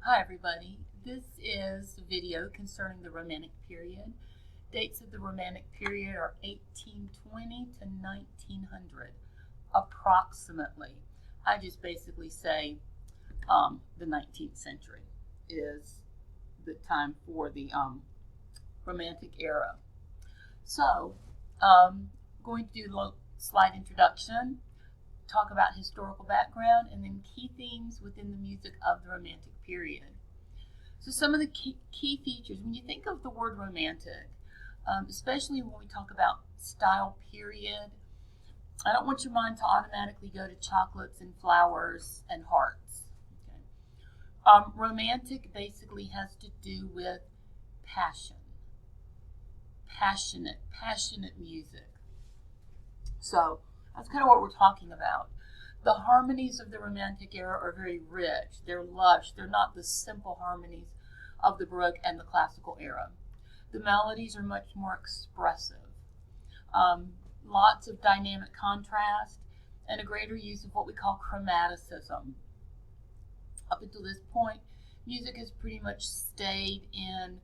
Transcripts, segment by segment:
Hi everybody, this is a video concerning the Romantic period. Dates of the Romantic period are 1820 to 1900, approximately. I just basically say the 19th century is the time for the Romantic era. So, going to do a slide introduction, talk about historical background, and then key themes within the music of the Romantic period. So some of the key features, when you think of the word romantic, especially when we talk about style period, I don't want your mind to automatically go to chocolates and flowers and hearts. Okay? Romantic basically has to do with passion, passionate music. So that's kind of what we're talking about. The harmonies of the Romantic era are very rich. They're lush. They're not the simple harmonies of the Baroque and the Classical era. The melodies are much more expressive. Lots of dynamic contrast and a greater use of what we call chromaticism. Up until this point, music has pretty much stayed in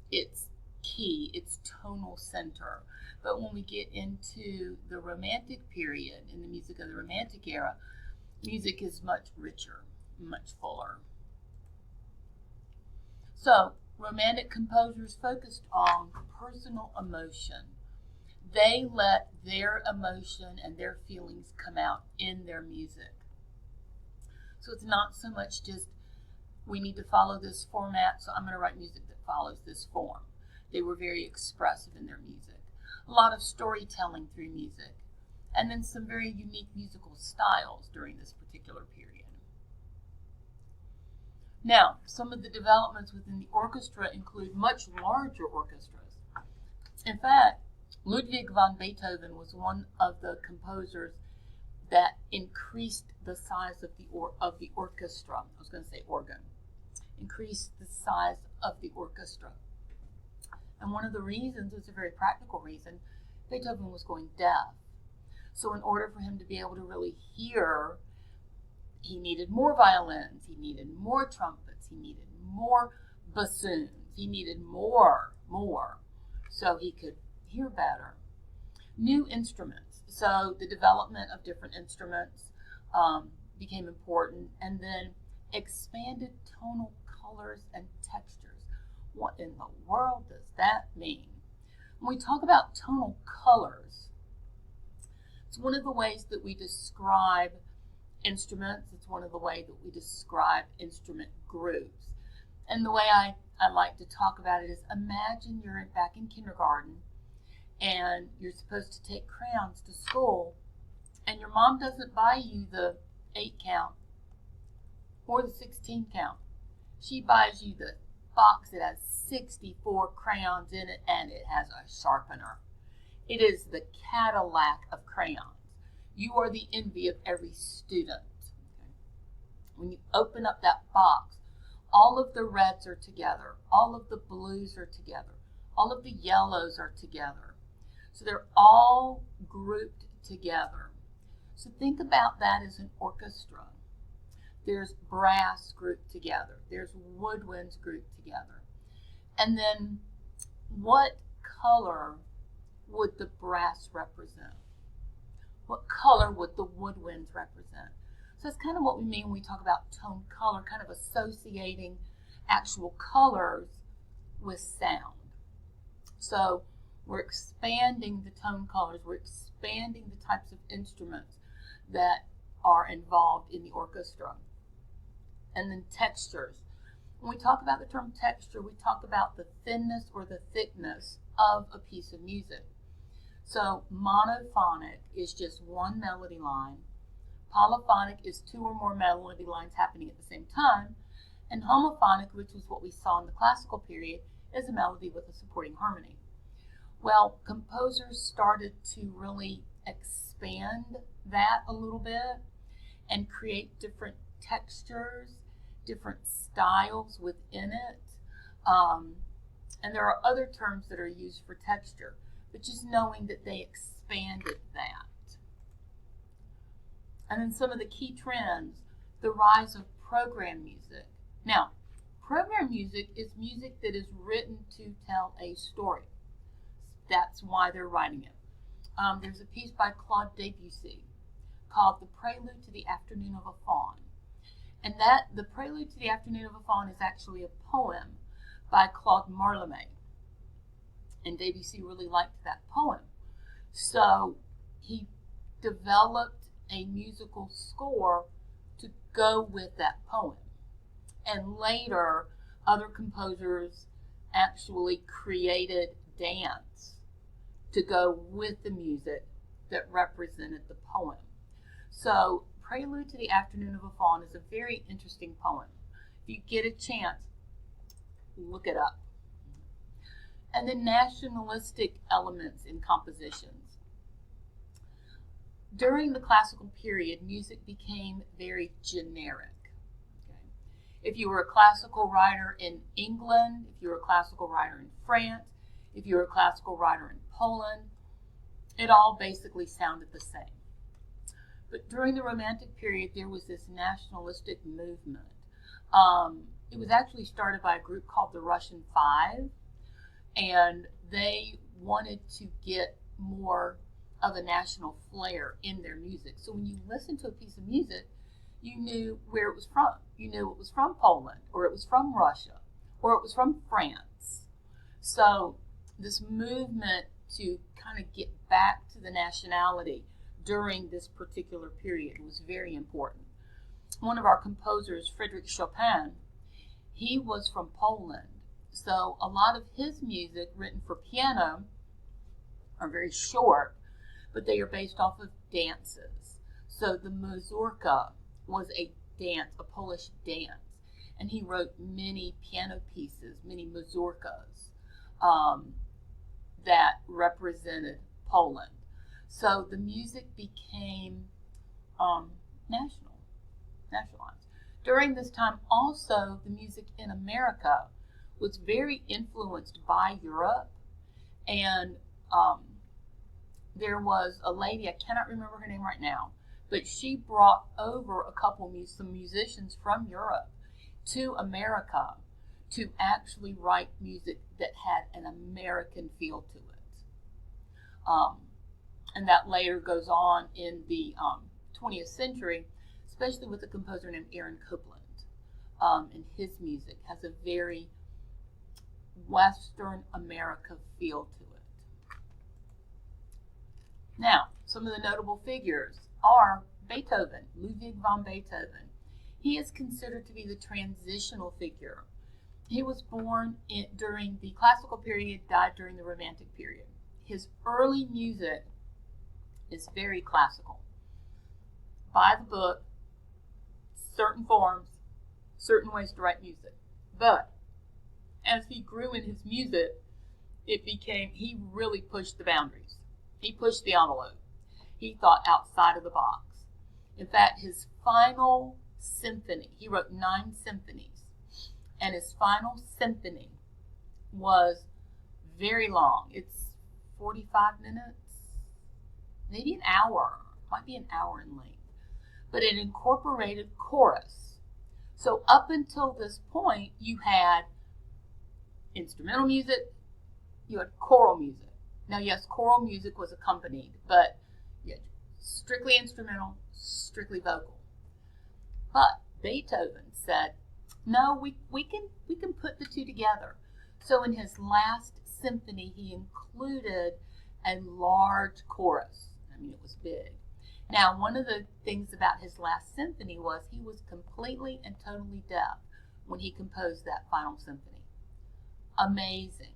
its key, its tonal center. But when we get into the Romantic period, in the music of the Romantic era, music is much richer, much fuller. So, Romantic composers focused on personal emotion. They let their emotion and their feelings come out in their music. So it's not so much just, we need to follow this format, so I'm going to write music that follows this form. They were very expressive in their music. A lot of storytelling through music, and then some very unique musical styles during this particular period. Now, some of the developments within the orchestra include much larger orchestras. In fact, Ludwig van Beethoven was one of the composers that increased the size of the orchestra. I was going to say organ. Increased the size of the orchestra. And one of the reasons was a very practical reason. Beethoven was going deaf. So in order for him to be able to really hear, he needed more violins, he needed more trumpets, he needed more bassoons, he needed more, so he could hear better. New instruments. So the development of different instruments became important, and then expanded tonal colors and textures. What in the world does that mean? When we talk about tonal colors, it's one of the ways that we describe instruments. It's one of the ways that we describe instrument groups. And the way I like to talk about it is, imagine you're back in kindergarten and you're supposed to take crayons to school, and your mom doesn't buy you the 8 count or the 16 count. She buys you the box that has 64 crayons in it, and it has a sharpener. It is the Cadillac of crayons. You are the envy of every student. Okay? When you open up that box, all of the reds are together, all of the blues are together, all of the yellows are together. So they're all grouped together. So think about that as an orchestra. There's brass grouped together. There's woodwinds grouped together. And then what color would the brass represent? What color would the woodwinds represent? So that's kind of what we mean when we talk about tone color, kind of associating actual colors with sound. So we're expanding the tone colors. We're expanding the types of instruments that are involved in the orchestra. And then textures. When we talk about the term texture, we talk about the thinness or the thickness of a piece of music. So monophonic is just one melody line. Polyphonic is 2 or more melody lines happening at the same time. And homophonic, which is what we saw in the classical period, is a melody with a supporting harmony. Well, composers started to really expand that a little bit and create different textures, different styles within it. And there are other terms that are used for texture, but just knowing that they expanded that. And then some of the key trends, the rise of program music. Now, Program music is music that is written to tell a story. That's why they're writing it. There's a piece by Claude Debussy called The Prelude to the Afternoon of a Faun. And the Prelude to the Afternoon of a Faun is actually a poem by Claude Mallarmé. And Debussy really liked that poem. So he developed a musical score to go with that poem. And later, other composers actually created dance to go with the music that represented the poem. So, Prelude to the Afternoon of a Faun is a very interesting poem. If you get a chance, look it up. And then nationalistic elements in compositions. During the classical period, music became very generic. Okay? If you were a classical writer in England, if you were a classical writer in France, if you were a classical writer in Poland, it all basically sounded the same. But during the Romantic period, there was this nationalistic movement. It was actually started by a group called the Russian Five, and they wanted to get more of a national flair in their music. So when you listened to a piece of music, you knew where it was from. You knew it was from Poland, or it was from Russia, or it was from France. So this movement to kind of get back to the nationality during this particular period was very important. One of our composers, Frédéric Chopin, he was from Poland. So a lot of his music written for piano are very short, but they are based off of dances. So the mazurka was a dance, a Polish dance, and he wrote many piano pieces, many mazurkas that represented Poland. So the music became nationalized. During this time also, the music in America was very influenced by Europe, and there was a lady, I cannot remember her name right now, but she brought over some musicians from Europe to America to actually write music that had an American feel to it. And that later goes on in the 20th century, especially with a composer named Aaron Copland. And his music has a very Western America feel to it. Now, some of the notable figures are Beethoven, Ludwig van Beethoven. He is considered to be the transitional figure. He was born during the classical period, died during the Romantic period. His early music is very classical. By the book, certain forms, certain ways to write music. But as he grew in his music, he really pushed the boundaries. He pushed the envelope. He thought outside of the box. In fact, his final symphony, he wrote 9 symphonies, and his final symphony was very long. It's 45 minutes, maybe an hour, might be an hour in length, but it incorporated chorus. So up until this point, you had instrumental music, you had choral music. Now, yes, choral music was accompanied, but you had strictly instrumental, strictly vocal. But Beethoven said, no, we can put the two together. So in his last symphony, he included a large chorus. I mean, it was big. Now, one of the things about his last symphony was he was completely and totally deaf when he composed that final symphony. Amazing.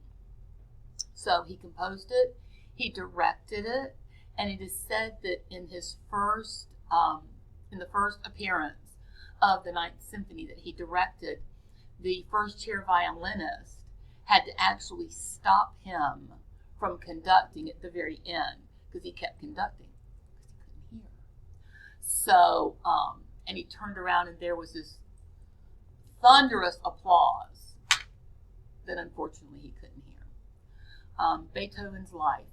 So he composed it, he directed it, and it is said that in his first appearance of the Ninth Symphony that he directed, the first chair violinist had to actually stop him from conducting at the very end because he kept conducting because he couldn't hear. So, and he turned around and there was this thunderous applause that unfortunately he couldn't hear. Beethoven's life,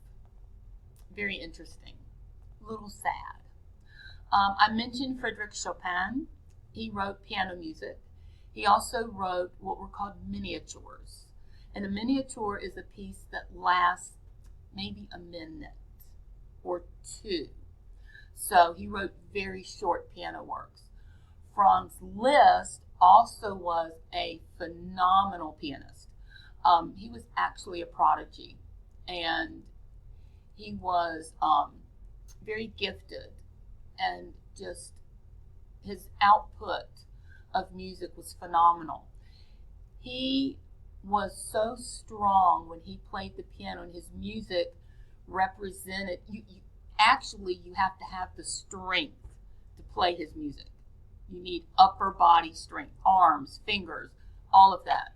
very interesting, a little sad. I mentioned Frédéric Chopin. He wrote piano music. He also wrote what were called miniatures. And a miniature is a piece that lasts maybe a minute or two. So he wrote very short piano works. Franz Liszt also was a phenomenal pianist. He was actually a prodigy, and he was very gifted, and just his output of music was phenomenal. He was so strong when he played the piano, and his music represented you have to have the strength to play his music. You need upper body strength, arms, fingers, all of that.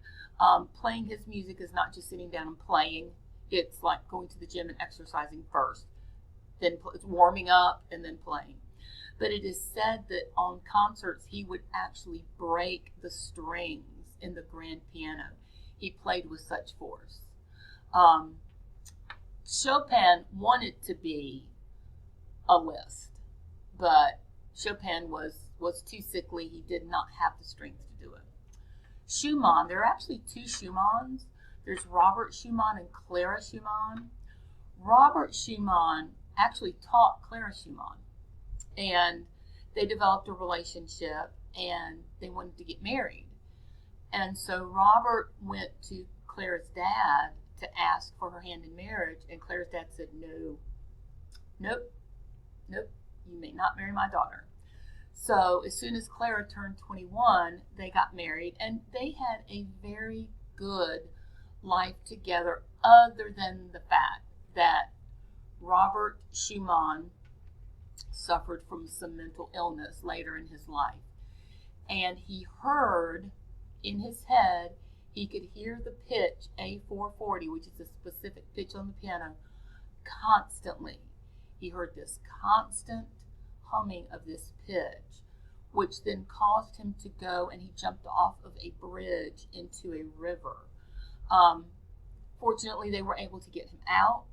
Playing his music is not just sitting down and playing. It's like going to the gym and exercising first, then it's warming up and then playing. But it is said that on concerts he would actually break the strings in the grand piano. He played with such force. Chopin wanted to be a Liszt, but Chopin was too sickly. He did not have the strength to do it. Schumann, there are actually two Schumanns. There's Robert Schumann and Clara Schumann. Robert Schumann actually taught Clara Schumann, and they developed a relationship, and they wanted to get married. And so Robert went to Clara's dad to ask for her hand in marriage, and Clara's dad said, no, nope, you may not marry my daughter. So as soon as Clara turned 21, they got married, and they had a very good life together, other than the fact that Robert Schumann suffered from some mental illness later in his life. And he heard in his head, he could hear the pitch A440, which is a specific pitch on the piano, constantly. He heard this constant humming of this pitch, which then caused him to go, and he jumped off of a bridge into a river. Fortunately, they were able to get him out,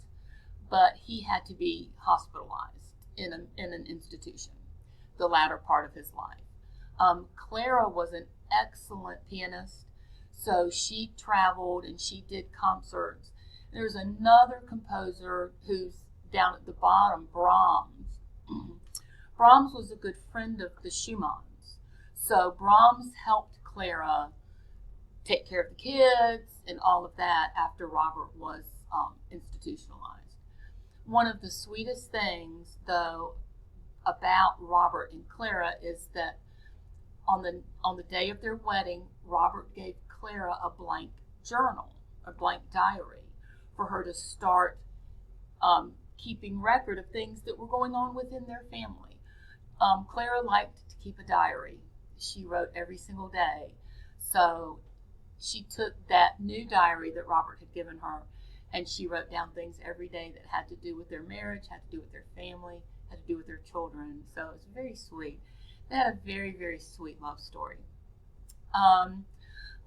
but he had to be hospitalized in an institution the latter part of his life. Clara was an excellent pianist, so she traveled and she did concerts. There's another composer who's down at the bottom, Brahms. Brahms was a good friend of the Schumanns. So Brahms helped Clara take care of the kids and all of that after Robert was institutionalized. One of the sweetest things, though, about Robert and Clara is that on the day of their wedding, Robert gave Clara a blank journal, a blank diary, for her to start keeping record of things that were going on within their family. Clara liked to keep a diary. She wrote every single day. So she took that new diary that Robert had given her, and she wrote down things every day that had to do with their marriage, had to do with their family, had to do with their children. So it was very sweet. They had a very, very sweet love story.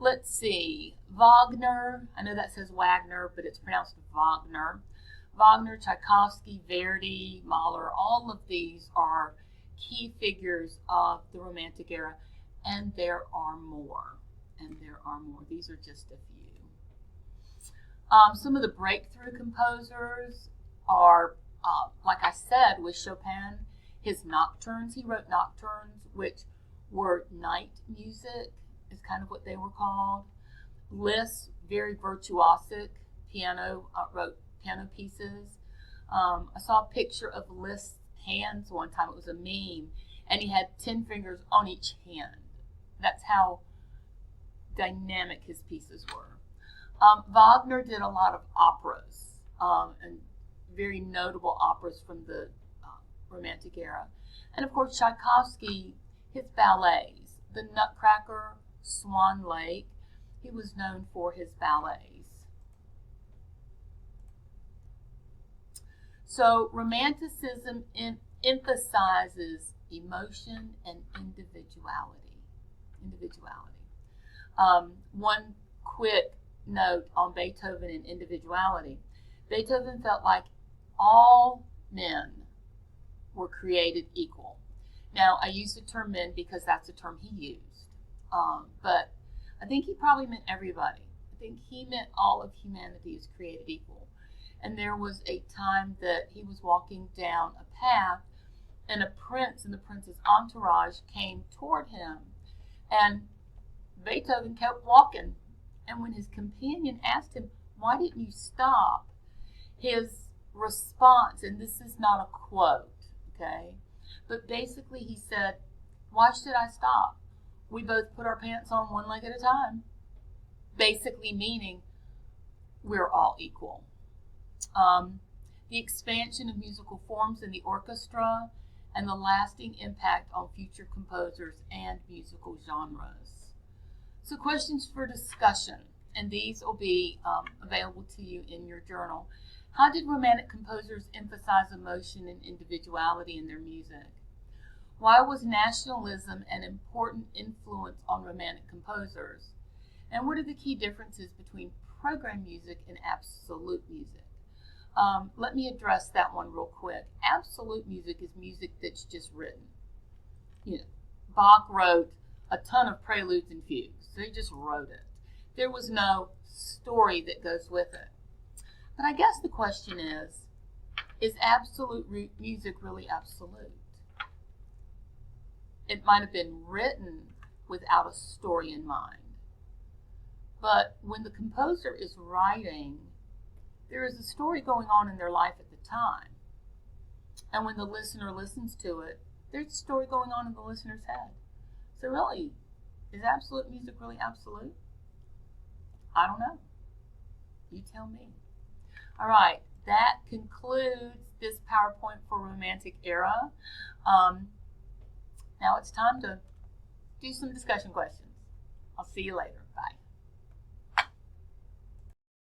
Let's see. Wagner. I know that says Wagner, but it's pronounced Wagner. Wagner, Tchaikovsky, Verdi, Mahler, all of these are key figures of the Romantic era, and there are more. These are just a few. Some of the breakthrough composers are, like I said, with Chopin, his nocturnes. He wrote nocturnes, which were night music, is kind of what they were called. Liszt, very virtuosic piano, wrote piano pieces. I saw a picture of Liszt's hands one time. It was a meme, and he had 10 fingers on each hand. That's how dynamic his pieces were. Wagner did a lot of operas, and very notable operas from the Romantic era. And of course, Tchaikovsky, his ballets, The Nutcracker, Swan Lake, he was known for his ballets. So Romanticism emphasizes emotion and individuality. One quick note on Beethoven and individuality. Beethoven felt like all men were created equal. Now, I use the term men because that's the term he used. But I think he probably meant everybody. I think he meant all of humanity is created equal. And there was a time that he was walking down a path, and a prince and the prince's entourage came toward him. And Beethoven kept walking. And when his companion asked him, "Why didn't you stop?" his response, and this is not a quote, okay, but basically he said, "Why should I stop? We both put our pants on one leg at a time." Basically meaning we're all equal. The expansion of musical forms in the orchestra and the lasting impact on future composers and musical genres. So questions for discussion, and these will be available to you in your journal. How did Romantic composers emphasize emotion and individuality in their music? Why was nationalism an important influence on Romantic composers? And what are the key differences between program music and absolute music? Let me address that one real quick. Absolute music is music that's just written. You know, Bach wrote a ton of preludes and fugues. So he just wrote it. There was no story that goes with it. But I guess the question is absolute music really absolute? It might have been written without a story in mind. But when the composer is writing, there is a story going on in their life at the time. And when the listener listens to it, there's a story going on in the listener's head. So really, is absolute music really absolute? I don't know. You tell me. All right, that concludes this PowerPoint for Romantic Era. Now it's time to do some discussion questions. I'll see you later. Bye.